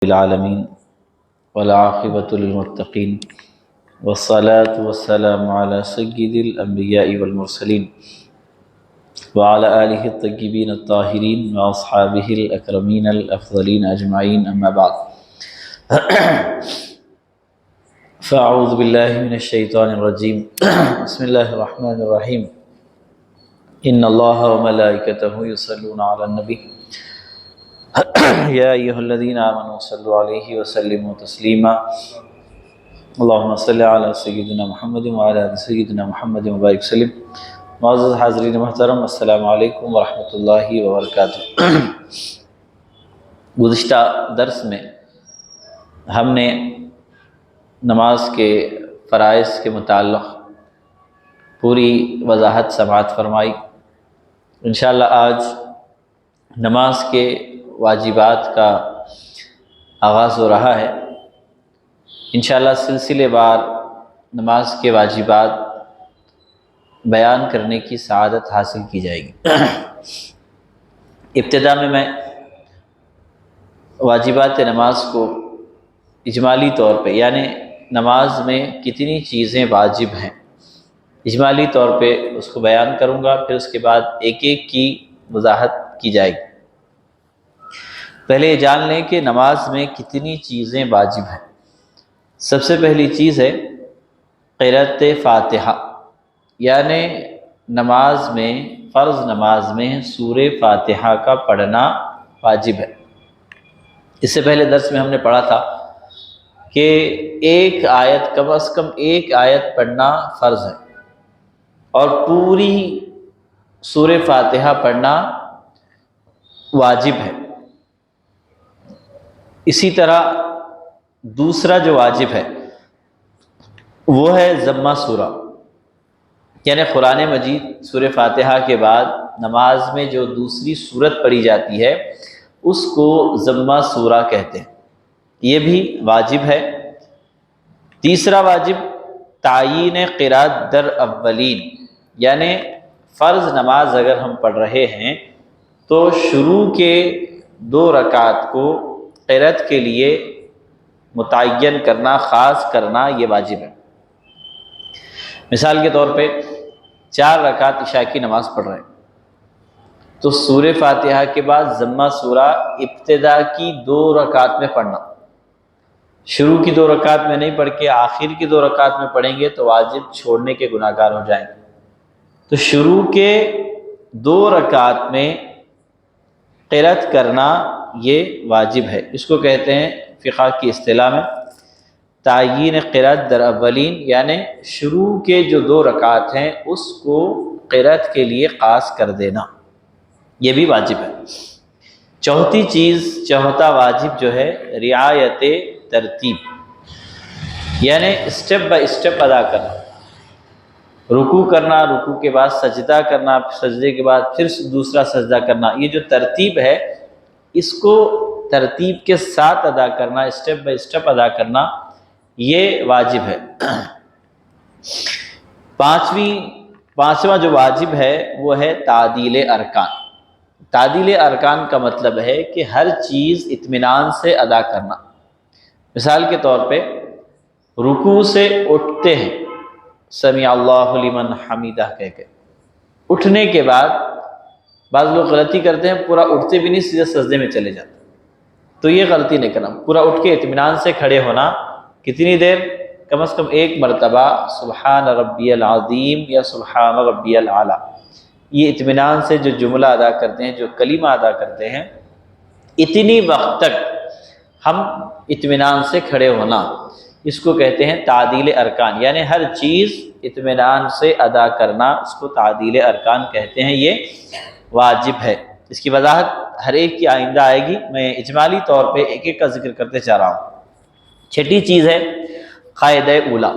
العالمین والعاقبۃ للمتقین والصلاة والسلام علی سید الانبیاء والمرسلین وعلی آلہ الطیبین الطاہرین واصحابہ الاکرمین الافضلین اجمعین اما بعد فاعوذ باللہ من الشیطان الرجیم بسم اللہ الرحمن الرحیم ان اللہ وملائکتہ یصلون علی النبی یا ایہا الذین آمنوا صلوا علیہ وسلموا تسلیما اللہم صلی علی سیدنا محمد وعلی آل سیدنا محمد وبارک وسلم۔ معزز حاضرین محترم، السلام علیکم ورحمۃ اللہ وبرکاتہ۔ گزشتہ درس میں ہم نے نماز کے فرائض کے متعلق پوری وضاحت سماعت فرمائی۔ انشاءاللہ آج نماز کے واجبات کا آغاز ہو رہا ہے۔ انشاءاللہ سلسلے وار نماز کے واجبات بیان کرنے کی سعادت حاصل کی جائے گی۔ ابتدا میں واجبات نماز کو اجمالی طور پہ، یعنی نماز میں کتنی چیزیں واجب ہیں، اجمالی طور پہ اس کو بیان کروں گا، پھر اس کے بعد ایک ایک کی وضاحت کی جائے گی۔ پہلے یہ جان لیں کہ نماز میں کتنی چیزیں واجب ہیں۔ سب سے پہلی چیز ہے قرأت فاتحہ، یعنی نماز میں، فرض نماز میں سورہ فاتحہ کا پڑھنا واجب ہے۔ اس سے پہلے درس میں ہم نے پڑھا تھا کہ ایک آیت، کم از کم ایک آیت پڑھنا فرض ہے، اور پوری سورہ فاتحہ پڑھنا واجب ہے۔ اسی طرح دوسرا جو واجب ہے وہ ہے ضمہ سورہ، یعنی قرآن مجید سورہ فاتحہ کے بعد نماز میں جو دوسری سورت پڑھی جاتی ہے اس کو ضمہ سورہ کہتے ہیں، یہ بھی واجب ہے۔ تیسرا واجب تعیین قرأت در اولین، یعنی فرض نماز اگر ہم پڑھ رہے ہیں تو شروع کے 2 رکعت کو قرأت کے لیے متعین کرنا، خاص کرنا، یہ واجب ہے۔ مثال کے طور پہ 4 رکعت عشاء کی نماز پڑھ رہے ہیں تو سورہ فاتحہ کے بعد ضمہ سورہ ابتدا کی 2 رکعت میں پڑھنا، شروع کی 2 رکعت میں نہیں پڑھ کے آخر کی 2 رکعت میں پڑھیں گے تو واجب چھوڑنے کے گناہ گار ہو جائیں گے۔ تو شروع کے 2 رکعت میں قرأت کرنا یہ واجب ہے۔ اس کو کہتے ہیں فقہ کی اصطلاح میں تعیین قرأت در اولین، یعنی شروع کے جو 2 رکعت ہیں اس کو قرأت کے لیے خاص کر دینا، یہ بھی واجب ہے۔ چوتھی چیز، چوتھا واجب جو ہے رعایت ترتیب، یعنی اسٹیپ بائی اسٹیپ ادا کرنا، رکوع کرنا، رکوع کے بعد سجدہ کرنا، سجدے کے بعد پھر دوسرا سجدہ کرنا، یہ جو ترتیب ہے اس کو ترتیب کے ساتھ ادا کرنا، اسٹیپ بائی اسٹیپ ادا کرنا، یہ واجب ہے۔ پانچواں جو واجب ہے وہ ہے تعدیل ارکان۔ تعدیل ارکان کا مطلب ہے کہ ہر چیز اطمینان سے ادا کرنا۔ مثال کے طور پہ رکوع سے اٹھتے ہیں سمیع اللہ لمن حمیدہ کہہ کے، اٹھنے کے بعد بعض لوگ غلطی کرتے ہیں، پورا اٹھتے بھی نہیں، سیدھے سجدے میں چلے جاتے، تو یہ غلطی نہیں کرنا، پورا اٹھ کے اطمینان سے کھڑے ہونا۔ کتنی دیر؟ کم از کم 1 مرتبہ سبحان ربی العظیم یا سبحان ربی الاعلیٰ، یہ اطمینان سے جو جملہ ادا کرتے ہیں، جو کلمہ ادا کرتے ہیں، اتنی وقت تک ہم اطمینان سے کھڑے ہونا، اس کو کہتے ہیں تعدیل ارکان، یعنی ہر چیز اطمینان سے ادا کرنا، اس کو تعدیل ارکان کہتے ہیں، یہ واجب ہے۔ اس کی وضاحت ہر ایک کی آئندہ آئے گی، میں اجمالی طور پہ ایک ایک کا ذکر کرتے چاہ رہا ہوں۔ چھٹی چیز ہے قاعدہ اولیٰ،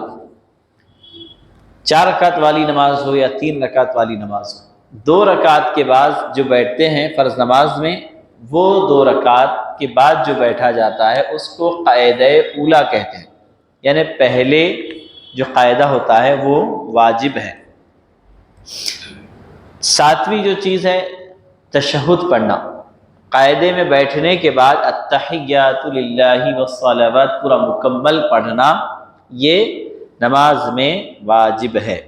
4 رکعت والی نماز ہو یا 3 رکعت والی نماز ہو، 2 رکعت کے بعد جو بیٹھتے ہیں فرض نماز میں، وہ 2 رکعت کے بعد جو بیٹھا جاتا ہے اس کو قاعدہ اولیٰ کہتے ہیں، یعنی پہلے جو قاعدہ ہوتا ہے وہ واجب ہے۔ 7ویں جو چیز ہے تشہد پڑھنا، قاعدے میں بیٹھنے کے بعد التحیات للہ والصلوات پورا مکمل پڑھنا یہ نماز میں واجب ہے۔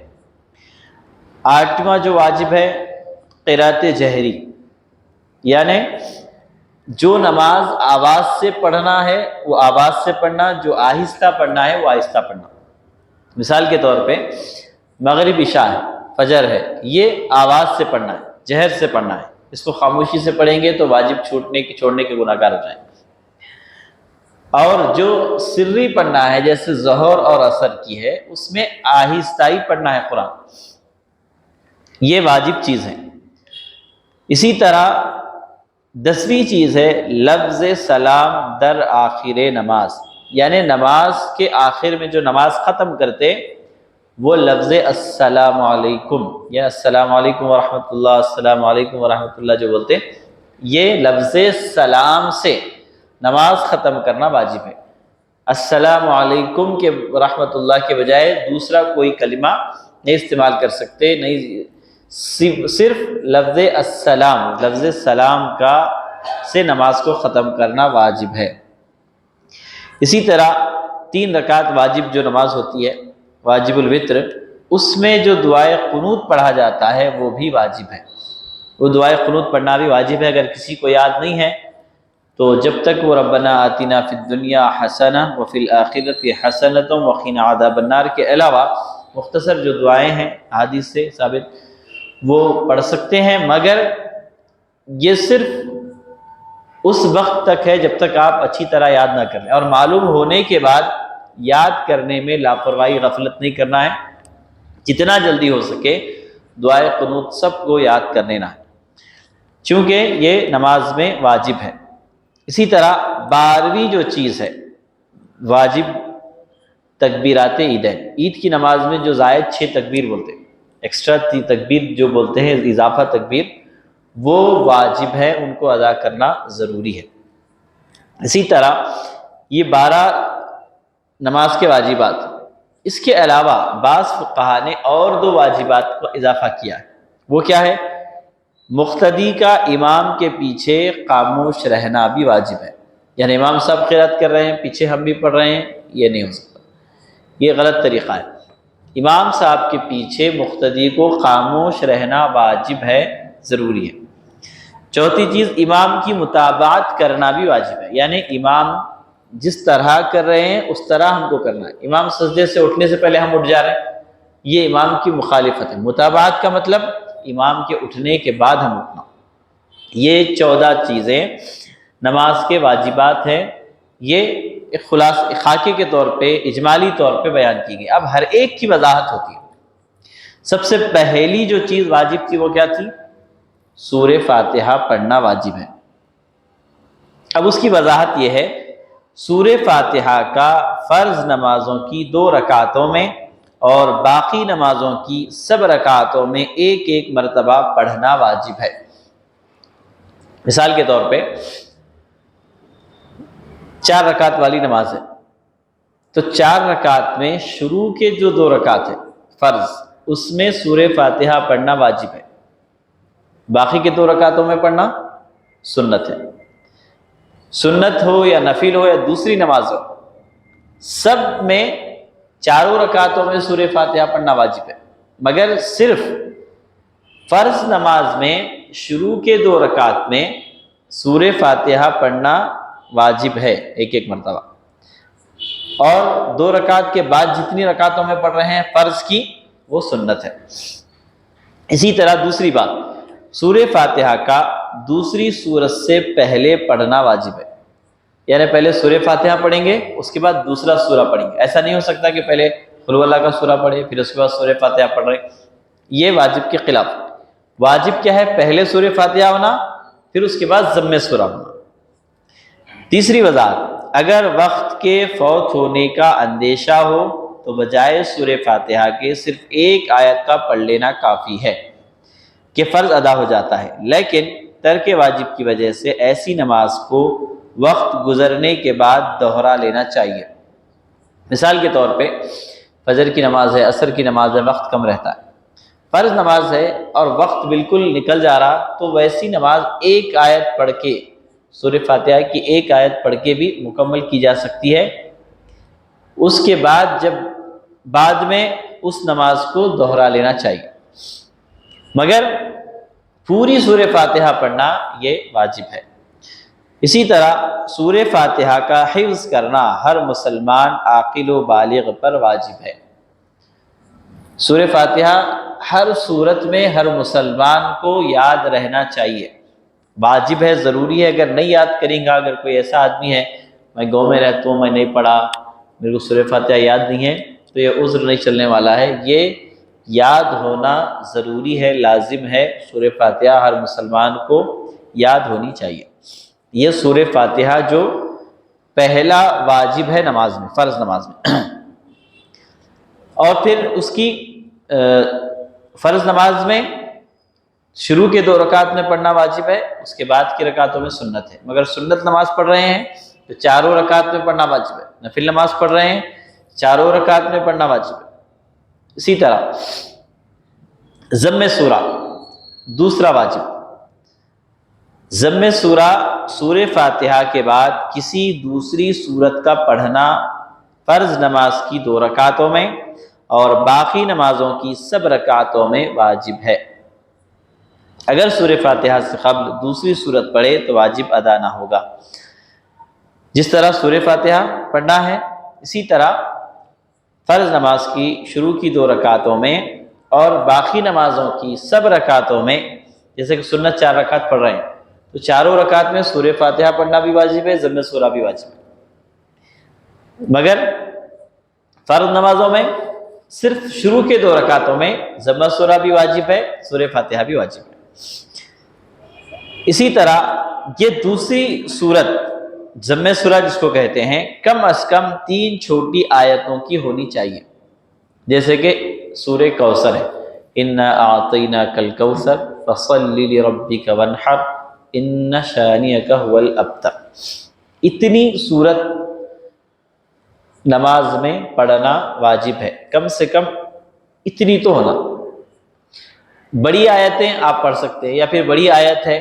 آٹھواں جو واجب ہے قرات جہری، یعنی جو نماز آواز سے پڑھنا ہے وہ آواز سے پڑھنا، جو آہستہ پڑھنا ہے وہ آہستہ پڑھنا۔ مثال کے طور پہ مغرب عشاء ہے، فجر ہے، یہ آواز سے پڑھنا ہے، جہر سے پڑھنا ہے۔ اس کو خاموشی سے پڑھیں گے تو واجب چھوڑنے کے گناہ گار ہو جائیں۔ اور جو سری پڑھنا ہے جیسے ظہر اور عصر کی ہے، اس میں آہستہ ہی پڑھنا ہے قرآن، یہ واجب چیز ہے۔ اسی طرح 10ویں چیز ہے لفظ سلام در آخر نماز، یعنی نماز کے آخر میں جو نماز ختم کرتے وہ لفظ السلام علیکم یا السلام علیکم ورحمۃ اللہ، السلام علیکم ورحمۃ اللہ جو بولتے، یہ لفظ سلام سے نماز ختم کرنا واجب ہے۔ السلام علیکم کے رحمۃ اللہ کے بجائے دوسرا کوئی کلمہ نہیں استعمال کر سکتے، نہیں، صرف لفظ السلام، لفظ سلام کا سے نماز کو ختم کرنا واجب ہے۔ اسی طرح 3 رکعت واجب جو نماز ہوتی ہے واجب الوتر، اس میں جو دعائے قنوت پڑھا جاتا ہے وہ بھی واجب ہے۔ وہ دعائے قنوت پڑھنا بھی واجب ہے۔ اگر کسی کو یاد نہیں ہے تو جب تک وہ ربنا آتنا فی الدنیا حسنہ وفی الآخرۃ حسنۃ وقنا عذاب النار کے علاوہ مختصر جو دعائیں ہیں حدیث سے ثابت وہ پڑھ سکتے ہیں، مگر یہ صرف اس وقت تک ہے جب تک آپ اچھی طرح یاد نہ کر لیں، اور معلوم ہونے کے بعد یاد کرنے میں لاپرواہی غفلت نہیں کرنا ہے۔ جتنا جلدی ہو سکے دعائے قنوت سب کو یاد کر لینا ہے، چونکہ یہ نماز میں واجب ہے۔ اسی طرح 12ویں جو چیز ہے واجب تکبیرات عیدین، عید کی نماز میں جو زائد 6 تکبیر بولتے ہیں، ایکسٹرا تکبیر جو بولتے ہیں اضافہ تکبیر، وہ واجب ہے، ان کو ادا کرنا ضروری ہے۔ اسی طرح یہ 12 نماز کے واجبات، اس کے علاوہ بعض فقہا نے اور 2 واجبات کو اضافہ کیا ہے۔ وہ کیا ہے؟ مقتدی کا امام کے پیچھے خاموش رہنا بھی واجب ہے، یعنی امام صاحب قرات کر رہے ہیں پیچھے ہم بھی پڑھ رہے ہیں، یہ نہیں ہو سکتا، یہ غلط طریقہ ہے۔ امام صاحب کے پیچھے مقتدی کو خاموش رہنا واجب ہے، ضروری ہے۔ چوتھی چیز امام کی متابعت کرنا بھی واجب ہے، یعنی امام جس طرح کر رہے ہیں اس طرح ہم کو کرنا ہے۔ امام سجدے سے اٹھنے سے پہلے ہم اٹھ جا رہے ہیں، یہ امام کی مخالفت ہے۔ متابعت کا مطلب امام کے اٹھنے کے بعد ہم اٹھنا۔ یہ 14 چیزیں نماز کے واجبات ہیں، یہ ایک خاکے کے طور پہ اجمالی طور پہ بیان کی گئی۔ اب ہر ایک کی وضاحت ہوتی ہے۔ سب سے پہلی جو چیز واجب تھی وہ کیا تھی؟ سورہ فاتحہ پڑھنا واجب ہے۔ اب اس کی وضاحت یہ ہے، سورہ فاتحہ کا فرض نمازوں کی 2 رکعتوں میں اور باقی نمازوں کی سب رکعتوں میں 1 مرتبہ پڑھنا واجب ہے۔ مثال کے طور پہ 4 رکعت والی نماز ہے تو 4 رکعت میں شروع کے جو 2 رکعت ہیں فرض، اس میں سورہ فاتحہ پڑھنا واجب ہے، باقی کے 2 رکعتوں میں پڑھنا سنت ہے۔ سنت ہو یا نفل ہو یا دوسری نماز ہو، سب میں 4 رکعتوں میں سورہ فاتحہ پڑھنا واجب ہے، مگر صرف فرض نماز میں شروع کے 2 رکعت میں سورہ فاتحہ پڑھنا واجب ہے 1 مرتبہ، اور 2 رکعت کے بعد جتنی رکعتوں میں پڑھ رہے ہیں فرض کی وہ سنت ہے۔ اسی طرح دوسری بات، سورہ فاتحہ کا دوسری سورت سے پہلے پڑھنا واجب ہے، یعنی پہلے سورہ فاتحہ پڑھیں گے اس کے بعد دوسرا سورہ پڑھیں گے۔ ایسا نہیں ہو سکتا کہ پہلے قل ہو اللہ کا سورہ پڑھے پھر اس کے بعد سورہ فاتحہ پڑھ رہے، یہ واجب کے خلاف۔ واجب کیا ہے؟ پہلے سورہ فاتحہ ہونا پھر اس کے بعد ضم سورہ ہونا۔ تیسری وضاحت، اگر وقت کے فوت ہونے کا اندیشہ ہو تو بجائے سورہ فاتحہ کے صرف 1 آیت کا پڑھ لینا کافی ہے کہ فرض ادا ہو جاتا ہے، لیکن ترک واجب کی وجہ سے ایسی نماز کو وقت گزرنے کے بعد دوہرا لینا چاہیے۔ مثال کے طور پہ فجر کی نماز ہے، عصر کی نماز ہے، وقت کم رہتا ہے، فرض نماز ہے اور وقت بالکل نکل جا رہا، تو ویسی نماز 1 آیت پڑھ کے سورہ فاتحہ کی ایک آیت پڑھ کے بھی مکمل کی جا سکتی ہے۔ اس کے بعد میں اس نماز کو دوہرا لینا چاہیے، مگر پوری سورہ فاتحہ پڑھنا یہ واجب ہے۔ اسی طرح سورہ فاتحہ کا حفظ کرنا ہر مسلمان عاقل و بالغ پر واجب ہے۔ سورہ فاتحہ ہر صورت میں ہر مسلمان کو یاد رہنا چاہیے، واجب ہے، ضروری ہے۔ اگر نہیں یاد کریں گا، اگر کوئی ایسا آدمی ہے میں گاؤں میں رہتا ہوں، میں نہیں پڑھا، میرے کو سورہ فاتحہ یاد نہیں ہے، تو یہ عذر نہیں چلنے والا ہے، یہ یاد ہونا ضروری ہے، لازم ہے۔ سورہ فاتحہ ہر مسلمان کو یاد ہونی چاہیے۔ یہ سورہ فاتحہ جو پہلا واجب ہے نماز میں، فرض نماز میں، اور پھر اس کی فرض نماز میں شروع کے 2 رکعت میں پڑھنا واجب ہے، اس کے بعد کی رکعتوں میں سنت ہے۔ مگر سنت نماز پڑھ رہے ہیں تو 4 رکعت میں پڑھنا واجب ہے، نفل نماز پڑھ رہے ہیں 4 رکعت میں پڑھنا واجب ہے۔ اسی طرح ضم سورہ دوسرا واجب، ضم سورہ سورہ فاتحہ کے بعد کسی دوسری سورت کا پڑھنا فرض نماز کی 2 رکعتوں میں اور باقی نمازوں کی سب رکعتوں میں واجب ہے۔ اگر سورہ فاتحہ سے قبل دوسری سورت پڑھے تو واجب ادا نہ ہوگا۔ جس طرح سورہ فاتحہ پڑھنا ہے، اسی طرح فرض نماز کی شروع کی 2 رکعتوں میں اور باقی نمازوں کی سب رکعتوں میں، جیسے کہ سنت 4 رکعت پڑھ رہے ہیں تو 4 رکعت میں سورہ فاتحہ پڑھنا بھی واجب ہے، ضم سورہ بھی واجب ہے۔ مگر فرض نمازوں میں صرف شروع کے 2 رکعتوں میں ضم سورہ بھی واجب ہے، سورہ فاتحہ بھی واجب ہے۔ اسی طرح یہ دوسری سورت ضم سورہ جس کو کہتے ہیں، کم از کم 3 چھوٹی آیتوں کی ہونی چاہیے، جیسے کہ سورہ کوثر ہے، اِنَّا أَعْطَيْنَاكَ الْكَوْثَرَ فَصَلِّ لِرَبِّكَ وَانْحَرْ إِنَّ شَانِئَكَ هُوَ الْأَبْتَرُ۔ اتنی سورت نماز میں پڑھنا واجب ہے، کم سے کم اتنی تو ہونا۔ بڑی آیتیں آپ پڑھ سکتے ہیں، یا پھر بڑی آیت ہے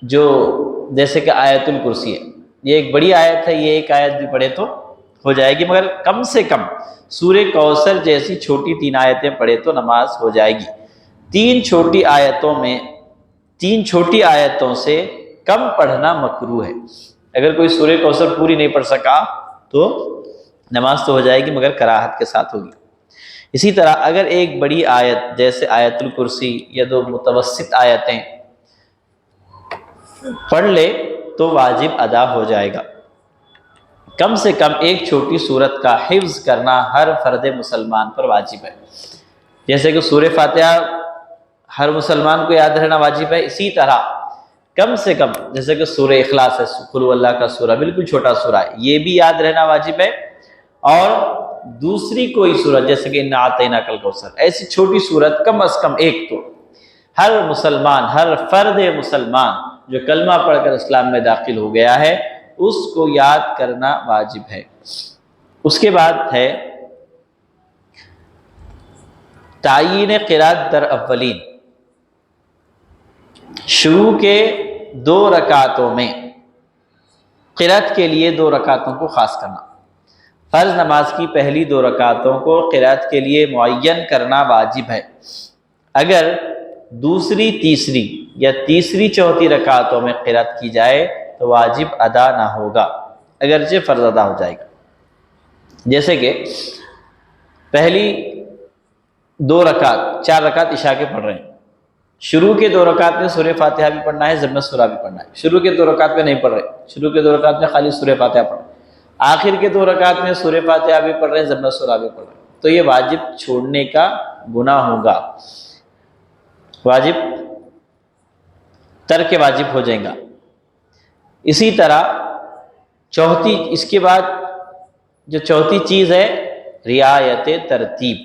جو جیسے کہ آیت الکرسی ہے، یہ ایک بڑی آیت ہے، یہ ایک آیت بھی پڑھے تو ہو جائے گی، مگر کم سے کم سورہ کوثر جیسی چھوٹی 3 آیتیں پڑھے تو نماز ہو جائے گی۔ 3 چھوٹی آیتوں سے کم پڑھنا مکروہ ہے۔ اگر کوئی سورہ کوثر پوری نہیں پڑھ سکا تو نماز تو ہو جائے گی، مگر کراہت کے ساتھ ہوگی۔ اسی طرح اگر ایک بڑی آیت جیسے آیت الکرسی یا 2 متوسط آیتیں پڑھ لے تو واجب ادا ہو جائے گا۔ کم سے کم ایک چھوٹی سورت کا حفظ کرنا ہر فرد مسلمان پر واجب ہے، جیسے کہ سورہ فاتحہ ہر مسلمان کو یاد رہنا واجب ہے، اسی طرح کم سے کم جیسے کہ سورہ اخلاص ہے، قل هو اللہ کا سورہ، بالکل چھوٹا سورہ ہے، یہ بھی یاد رہنا واجب ہے۔ اور دوسری کوئی سورت جیسے کہ اِنَّا أَعْطَيْنَاكَ الْكَوْثَرَ، ایسی چھوٹی سورت کم از کم ایک تو ہر مسلمان، ہر فرد مسلمان جو کلمہ پڑھ کر اسلام میں داخل ہو گیا ہے اس کو یاد کرنا واجب ہے۔ اس کے بعد ہے تعیین قرات در اولین، شروع کے 2 رکعتوں میں قرات کے لیے 2 رکعتوں کو خاص کرنا۔ فرض نماز کی پہلی 2 رکعتوں کو قرات کے لیے معین کرنا واجب ہے۔ اگر دوسری، تیسری یا تیسری، چوتھی رکعتوں میں قرات کی جائے تو واجب ادا نہ ہوگا، اگرچہ فرض ادا ہو جائے گا۔ جیسے کہ پہلی 2 رکعت، 4 رکعت عشاء کے پڑھ رہے ہیں، شروع کے 2 رکعت میں سورہ فاتحہ بھی پڑھنا ہے، ضم سورہ بھی پڑھنا ہے۔ شروع کے 2 رکعت میں نہیں پڑھ رہے، شروع کے 2 رکعت میں خالی سورہ فاتحہ پڑھ رہے، آخر کے 2 رکعت میں سورہ فاتحہ بھی پڑھ رہے ہیں، ضم سورہ بھی پڑھ رہے ہیں، تو یہ واجب چھوڑنے کا گناہ ہوگا، واجب ترک واجب ہو جائے گا۔ اسی طرح اس کے بعد جو چوتھی چیز ہے رعایت ترتیب،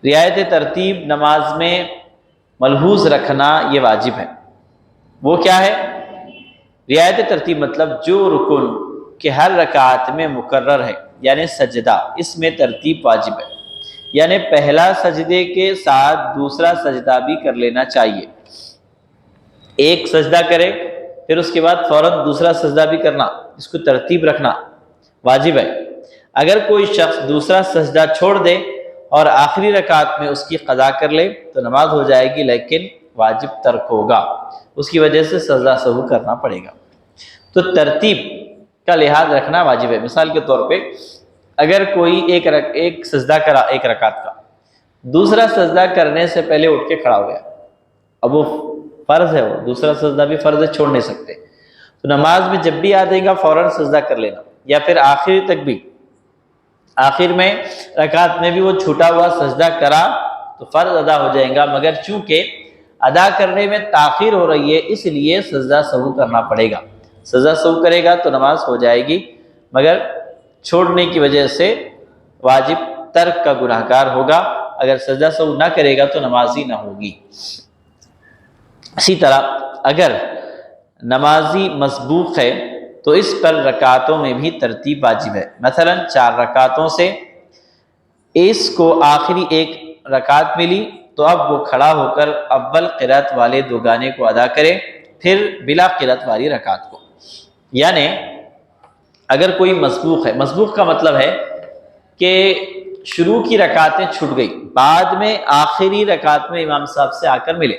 رعایت ترتیب نماز میں ملحوظ رکھنا یہ واجب ہے۔ وہ کیا ہے؟ رعایت ترتیب مطلب جو رکن کہ ہر رکعت میں مقرر ہے، یعنی سجدہ، اس میں ترتیب واجب ہے، یعنی پہلا سجدے کے ساتھ دوسرا سجدہ بھی کر لینا چاہیے۔ ایک سجدہ کرے پھر اس کے بعد فوراً دوسرا سجدہ بھی کرنا، اس کو ترتیب رکھنا واجب ہے۔ اگر کوئی شخص دوسرا سجدہ چھوڑ دے اور آخری رکعت میں اس کی قضا کر لے تو نماز ہو جائے گی، لیکن واجب ترک ہوگا، اس کی وجہ سے سجدہ سہو کرنا پڑے گا۔ تو ترتیب کا لحاظ رکھنا واجب ہے۔ مثال کے طور پہ اگر کوئی ایک سجدہ کرا ایک رکعت کا، دوسرا سجدہ کرنے سے پہلے اٹھ کے کھڑا ہو گیا، اب وہ فرض ہے، وہ دوسرا سجدہ بھی فرض ہے، چھوڑ نہیں سکتے، تو نماز میں جب بھی یاد آئے گا فوراً سجدہ کر لینا، یا پھر آخر تک بھی، آخر میں رکعت میں بھی وہ چھوٹا ہوا سجدہ کرا تو فرض ادا ہو جائے گا، مگر چونکہ ادا کرنے میں تاخیر ہو رہی ہے اس لیے سجدہ سہو کرنا پڑے گا۔ سجدہ سہو کرے گا تو نماز ہو جائے گی، مگر چھوڑنے کی وجہ سے واجب ترک کا گنہگار ہوگا، اگر سجدہ سہو نہ کرے گا تو نماز ہی نہ ہوگی۔ اسی طرح اگر نمازی مسبوق ہے تو اس پر رکعتوں میں بھی ترتیب واجب ہے۔ مثلا 4 رکعتوں سے اس کو آخری ایک رکعت ملی تو اب وہ کھڑا ہو کر اول قرات والے 2 گانے کو ادا کرے، پھر بلا قرات والی رکعت کو۔ یعنی اگر کوئی مسبوق ہے، مسبوق کا مطلب ہے کہ شروع کی رکعتیں چھوٹ گئی، بعد میں آخری رکعت میں امام صاحب سے آ کر ملے،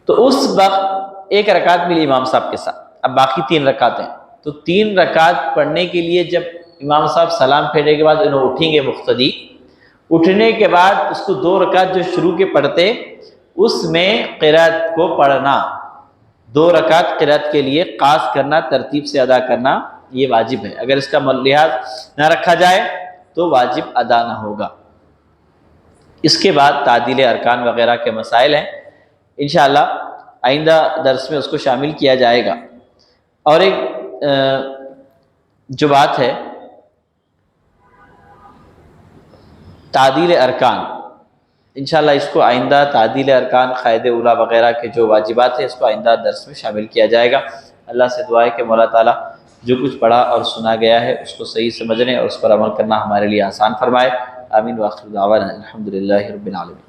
تو اس وقت ایک رکعت ملی امام صاحب کے ساتھ، اب باقی 3 رکعتیں، تو 3 رکعت پڑھنے کے لیے جب امام صاحب سلام پھیرنے کے بعد انہوں اٹھیں گے، مقتدی اٹھنے کے بعد اس کو 2 رکعت جو شروع کے پڑھتے اس میں قرات کو پڑھنا، 2 رکعت قرات کے لیے قاص کرنا، ترتیب سے ادا کرنا، یہ واجب ہے۔ اگر اس کا لحاظ نہ رکھا جائے تو واجب ادا نہ ہوگا۔ اس کے بعد تعدیل ارکان وغیرہ کے مسائل ہیں، انشاءاللہ آئندہ درس میں اس کو شامل کیا جائے گا۔ اور ایک جو بات ہے تعدیل ارکان، انشاءاللہ اس کو آئندہ تعدیل ارکان، قاعدہ اولیٰ وغیرہ کے جو واجبات ہیں اس کو آئندہ درس میں شامل کیا جائے گا۔ اللہ سے دعا ہے کہ مولا تعالیٰ جو کچھ پڑھا اور سنا گیا ہے اس کو صحیح سمجھنے اور اس پر عمل کرنا ہمارے لیے آسان فرمائے۔ آمین۔ وآخر دعوانا الحمدللہ رب العالمین۔